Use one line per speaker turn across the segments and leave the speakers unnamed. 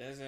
busy.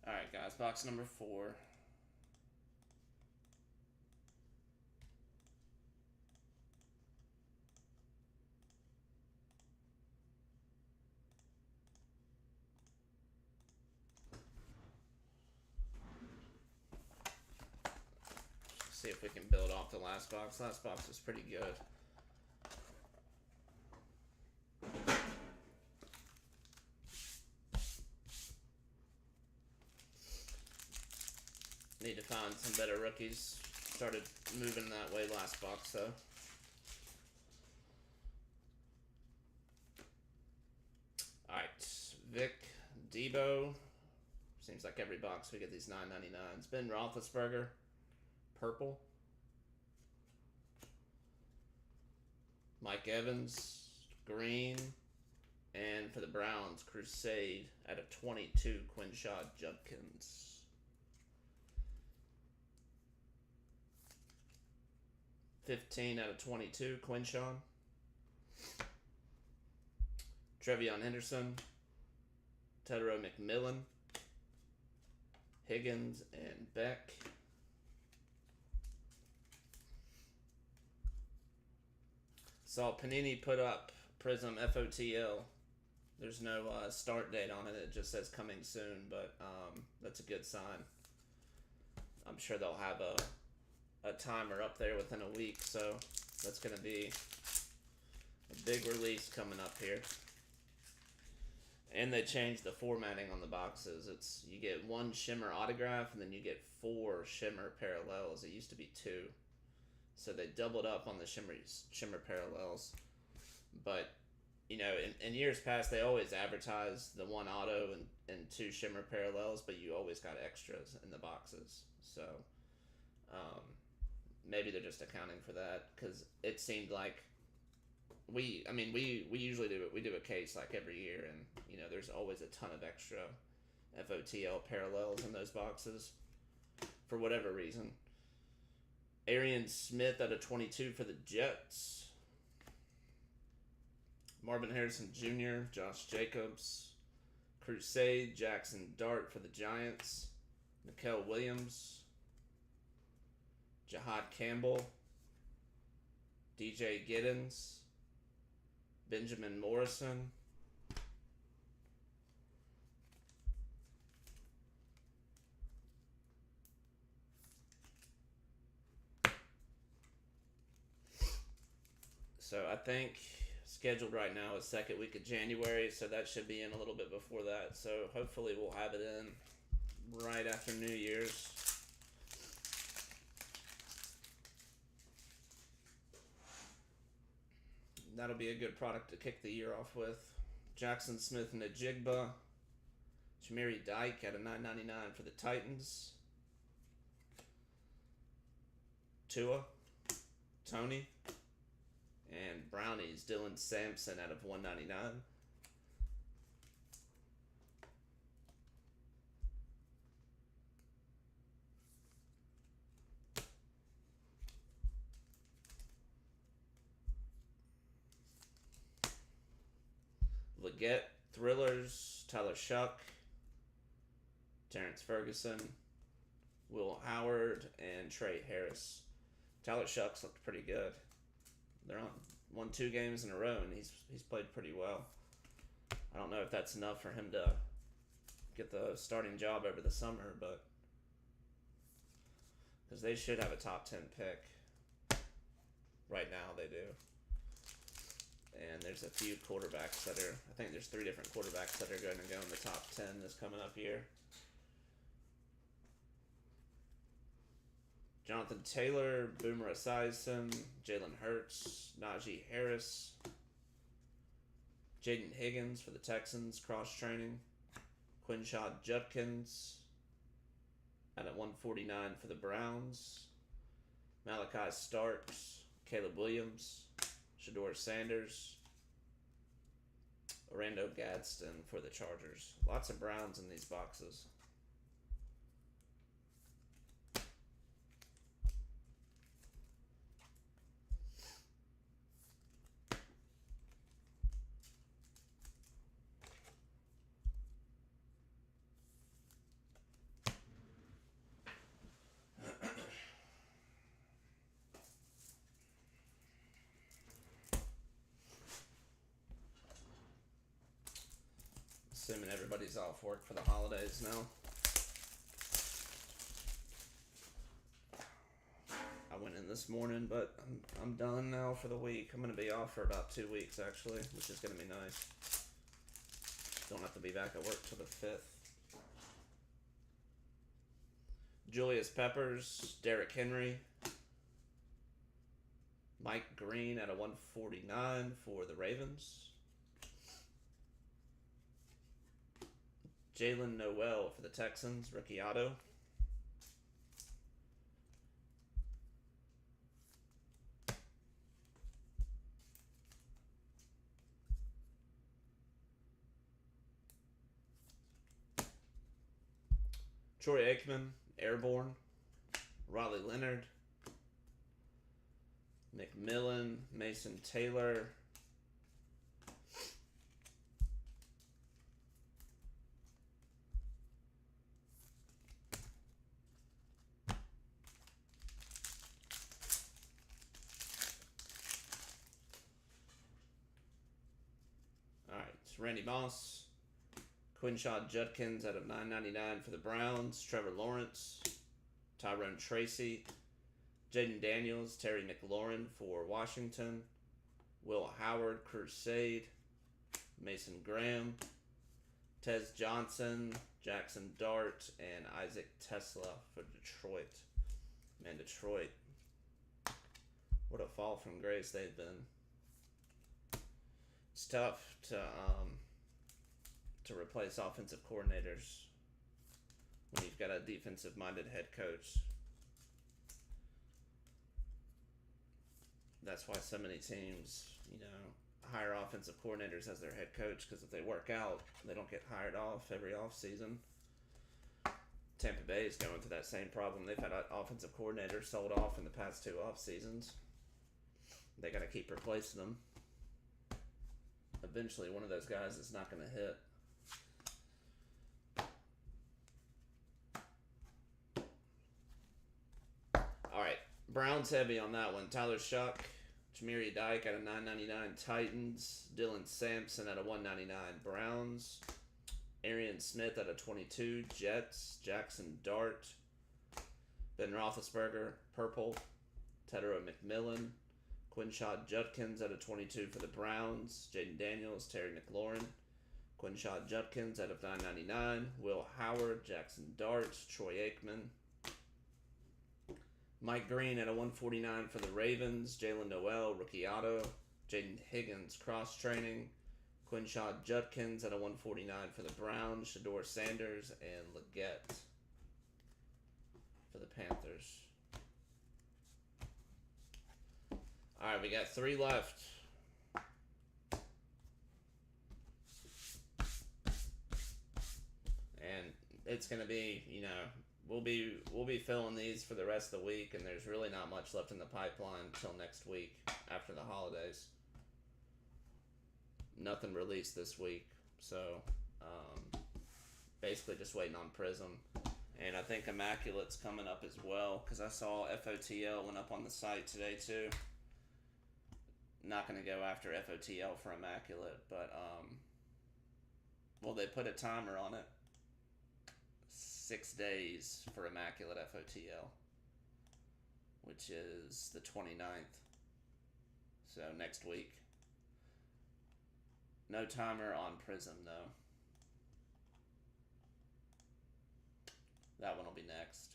Alright, guys, box number 4. See if we can build off the last box. Last box was pretty good. Need to find some better rookies. Started moving that way last box, though. Alright, Vic, Debo. Seems like every box we get these $9.99s. Ben Roethlisberger, purple. Mike Evans, green. And for the Browns, Crusade at a 22, Quinshad Judkins. $15 out of 22, Quinshon. Trevion Henderson, Tedero McMillan, Higgins, and Beck. Saw Panini put up Prism FOTL. There's no start date on it. It just says coming soon, but that's a good sign. I'm sure they'll have a timer up there within a week, so that's going to be a big release coming up here. And they changed the formatting on the boxes. You get 1 shimmer autograph, and then you get 4 shimmer parallels. It used to be 2. So they doubled up on the shimmer parallels. But, you know, in years past, they always advertised the 1 auto and 2 shimmer parallels, but you always got extras in the boxes. So, maybe they're just accounting for that, because it seemed like we usually do it. We do a case like every year, and you know there's always a ton of extra FOTL parallels in those boxes for whatever reason. Arian Smith at a 22 for the Jets. Marvin Harrison Jr., Josh Jacobs, Crusade, Jackson Dart for the Giants, Nickel Williams, Jahad Campbell, DJ Giddens, Benjamin Morrison, So I think scheduled right now is second week of January, so that should be in a little bit before that. So hopefully we'll have it in right after New Year's. That'll be a good product to kick the year off with. Jackson Smith and Ajigba. Shamiri Dyke at a $9.99 for the Titans. Tua, Tony, and Brownies Dylan Sampson out of $1.99. Leggett, Thrillers, Tyler Shuck, Terrence Ferguson, Will Howard, and Trey Harris. Tyler Shucks looked pretty good. They're won 2 games in a row, and he's played pretty well. I don't know if that's enough for him to get the starting job over the summer, but because they should have a top 10 pick. Right now they do. And there's a few quarterbacks that are, I think there's 3 different quarterbacks that are going to go in the top 10 this coming up year. Jonathan Taylor, Boomer Esiason, Jalen Hurts, Najee Harris, Jaden Higgins for the Texans, cross-training, Quinshad Judkins at 149 for the Browns, Malachi Starks, Caleb Williams, Shador Sanders, Orlando Gadsden for the Chargers. Lots of Browns in these boxes. Assuming everybody's off work for the holidays now. I went in this morning, but I'm done now for the week. I'm going to be off for about 2 weeks, actually, which is going to be nice. Don't have to be back at work till the 5th. Julius Peppers, Derrick Henry, Mike Green at a 149 for the Ravens. Jalen Noel for the Texans, rookie auto. Troy Aikman, Airborne. Raleigh Leonard. McMillan, Mason Taylor. Randy Moss, Quinshad Judkins out of $9.99 for the Browns, Trevor Lawrence, Tyrone Tracy, Jaden Daniels, Terry McLaurin for Washington, Will Howard, Crusade, Mason Graham, Tez Johnson, Jackson Dart, and Isaac Tesla for Detroit. Man, Detroit, what a fall from grace they've been. It's tough to replace offensive coordinators when you've got a defensive-minded head coach. That's why so many teams, hire offensive coordinators as their head coach, because if they work out, they don't get hired off every offseason. Tampa Bay is going through that same problem. They've had offensive coordinators sold off in the past 2 off seasons. They got to keep replacing them. Eventually, one of those guys is not going to hit. All right, Browns heavy on that one. Tyler Shuck, Shamiri Dyke at a $9.99 Titans, Dylan Sampson at a $1.99 Browns, Arian Smith at a $22 Jets, Jackson Dart, Ben Roethlisberger purple, Tedero McMillan, Quinshad Judkins out of 22 for the Browns. Jaden Daniels, Terry McLaurin. Quinshad Judkins out of 999. Will Howard, Jackson Dart, Troy Aikman. Mike Green at a 149 for the Ravens. Jalen Noel, rookie auto. Jaden Higgins, cross training. Quinshad Judkins at a 149 for the Browns. Shador Sanders and Leggett for the Panthers. Alright, we got 3 left. And it's gonna be, we'll be filling these for the rest of the week, and there's really not much left in the pipeline until next week after the holidays. Nothing released this week, so basically just waiting on Prism. And I think Immaculate's coming up as well, because I saw FOTL went up on the site today too. Not going to go after FOTL for Immaculate, but well, they put a timer on it. 6 days for Immaculate FOTL, which is the 29th, so next week. No timer on Prism though. That one will be next.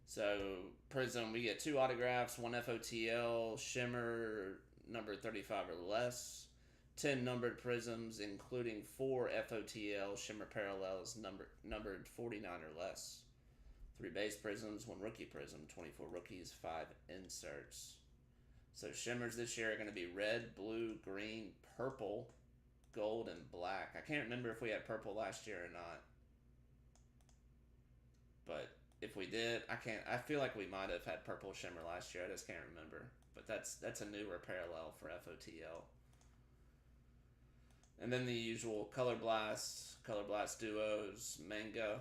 So Prism, we get 2 autographs, 1 FOTL, Shimmer number 35 or less, 10 numbered Prisms, including 4 FOTL Shimmer Parallels numbered 49 or less, 3 base Prisms, 1 rookie Prism, 24 rookies, 5 inserts. So Shimmers this year are going to be red, blue, green, purple, gold, and black. I can't remember if we had purple last year or not. But if we did, I feel like we might have had purple Shimmer last year. I just can't remember. But that's a newer parallel for FOTL. And then the usual Color Blast Duos, Manga.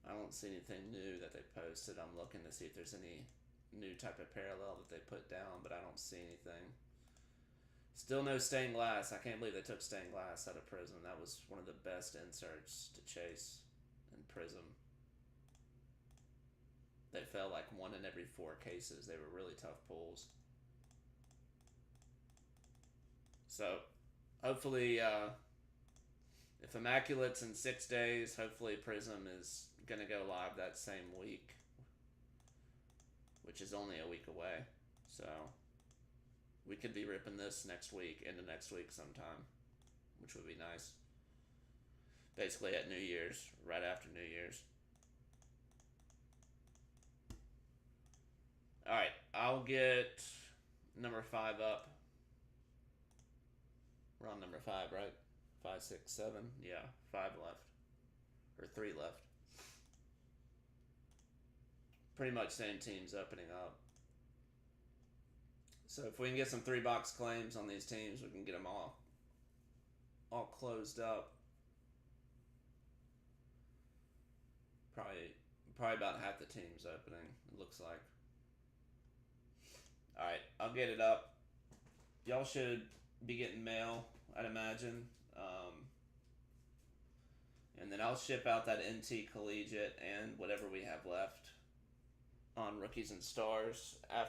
I don't see anything new that they posted. I'm looking to see if there's any new type of parallel that they put down, but I don't see anything. Still no stained glass. I can't believe they took stained glass out of Prism. That was one of the best inserts to chase in Prism. They fell like 1 in every 4 cases. They were really tough pulls. So hopefully, if Immaculate's in 6 days, hopefully Prism is going to go live that same week, which is only a week away. So we could be ripping this next week into next week sometime, which would be nice. Basically at New Year's, right after New Year's. Alright, I'll get number 5 up. We're on number 5, right? 5, 6, 7. Yeah, 5 left. Or 3 left. Pretty much same teams opening up. So if we can get some 3-box claims on these teams, we can get them all closed up. Probably about half the teams opening, it looks like. Alright, I'll get it up. Y'all should be getting mail, I'd imagine. And then I'll ship out that NT Collegiate and whatever we have left on Rookies and Stars after